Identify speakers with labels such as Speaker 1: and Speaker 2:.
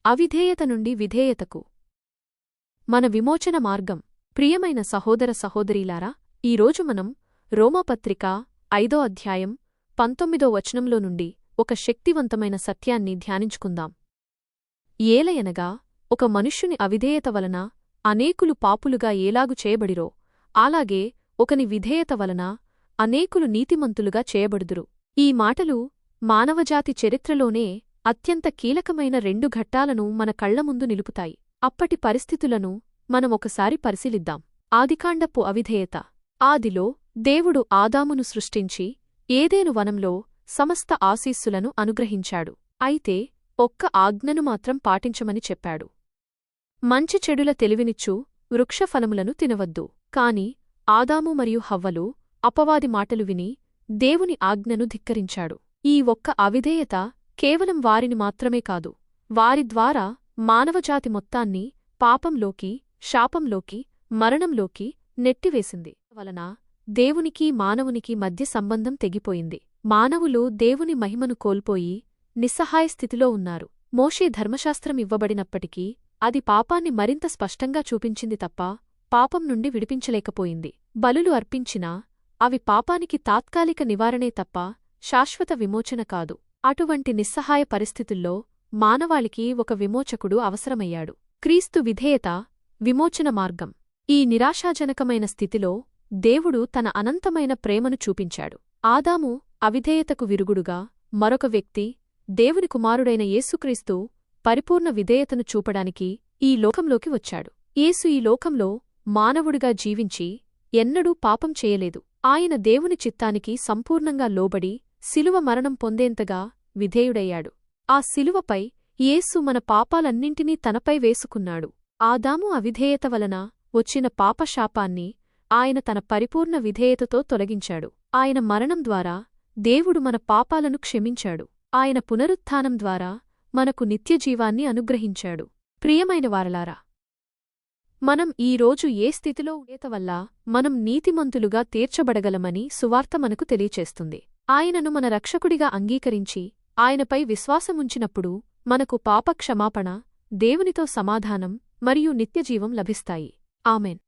Speaker 1: అవిధేయత నుండి విధేయతకు మన విమోచన మార్గం. ప్రియమైన సహోదర సహోదరీలారా, ఈరోజు మనం రోమాపత్రిక 5వ అధ్యాయం 19వ వచనంలో నుండి ఒక శక్తివంతమైన సత్యాన్ని ధ్యానించుకుందాం. ఏలయనగా ఒక మనుష్యుని అవిధేయత వలన అనేకులు పాపులుగా ఏలాగు చేయబడిరో, అలాగే ఒకని విధేయత వలన అనేకులు నీతిమంతులుగా చేయబడుదురు. ఈ మాటలు మానవజాతి చరిత్రలోనే అత్యంత కీలకమైన 2 ఘట్టాలను మన కళ్లముందు నిలుపుతాయి. అప్పటి పరిస్థితులను మనమొకసారి పరిశీలిద్దాం. ఆదికాండపు అవిధేయత. ఆదిలో దేవుడు ఆదామును సృష్టించి ఏదెను వనంలో సమస్త ఆశీస్సులను అనుగ్రహించాడు. అయితే ఒక్క ఆజ్ఞను మాత్రం పాటించమని చెప్పాడు. మంచి చెడుల తెలివినిచ్చు వృక్షఫలములను తినవద్దు. కాని ఆదాము మరియు హవ్వలు అపవాది మాటలు విని దేవుని ఆజ్ఞను ధిక్కరించాడు. ఈ ఒక్క అవిధేయత కేవలం వారిని మాత్రమే కాదు, వారి ద్వారా మానవజాతి మొత్తాన్ని పాపంలోకి, శాపంలోకి, మరణంలోకి నెట్టివేసింది. వలన దేవునికి మానవునికి మధ్య సంబంధం తెగిపోయింది. మానవులు దేవుని మహిమను కోల్పోయి నిస్సహాయ స్థితిలో ఉన్నారు. మోషే ధర్మశాస్త్రం ఇవ్వబడినప్పటికీ అది పాపాన్ని మరింత స్పష్టంగా చూపించింది తప్ప పాపం నుండి విడిపించలేకపోయింది. బలులు అర్పించినా అవి పాపానికి తాత్కాలిక నివారణే తప్ప శాశ్వత విమోచన కాదు. అటువంటి నిస్సహాయ పరిస్థితుల్లో మానవాళికి ఒక విమోచకుడు అవసరమయ్యాడు. క్రీస్తు విధేయత విమోచన మార్గం. ఈ నిరాశాజనకమైన స్థితిలో దేవుడు తన అనంతమైన ప్రేమను చూపించాడు. ఆదాము అవిధేయతకు విరుగుడుగా మరొక వ్యక్తి, దేవుని కుమారుడైన యేసుక్రీస్తు పరిపూర్ణ విధేయతను చూపడానికి ఈ లోకంలోకి వచ్చాడు. యేసు ఈ లోకంలో మానవుడిగా జీవించి ఎన్నడూ పాపం చేయలేదు. ఆయన దేవుని చిత్తానికి సంపూర్ణంగా లోబడి శిలువ మరణం పొందేంతగా విధేయుడయ్యాడు. ఆ శిలువపై యేసు మన పాపాలన్నింటినీ తనపై వేసుకున్నాడు. ఆదాము అవిధేయత వలన వచ్చిన పాపశాపాన్ని ఆయన తన పరిపూర్ణ విధేయతతో తొలగించాడు. ఆయన మరణం ద్వారా దేవుడు మన పాపాలను క్షమించాడు. ఆయన పునరుత్థానం ద్వారా మనకు నిత్యజీవాన్ని అనుగ్రహించాడు. ప్రియమైన వారలారా, మనం ఈరోజు ఏ స్థితిలో ఉండేతవల్ల మనం నీతిమంతులుగా తీర్చబడగలమని సువార్త మనకు తెలియచేస్తుంది. ఆయనను మన రక్షకుడిగా అంగీకరించి ఆయనపై విశ్వాసముంచినప్పుడు మనకు పాపక్షమాపణ, దేవునితో సమాధానం మరియు నిత్యజీవం లభిస్తాయి. ఆమెన్.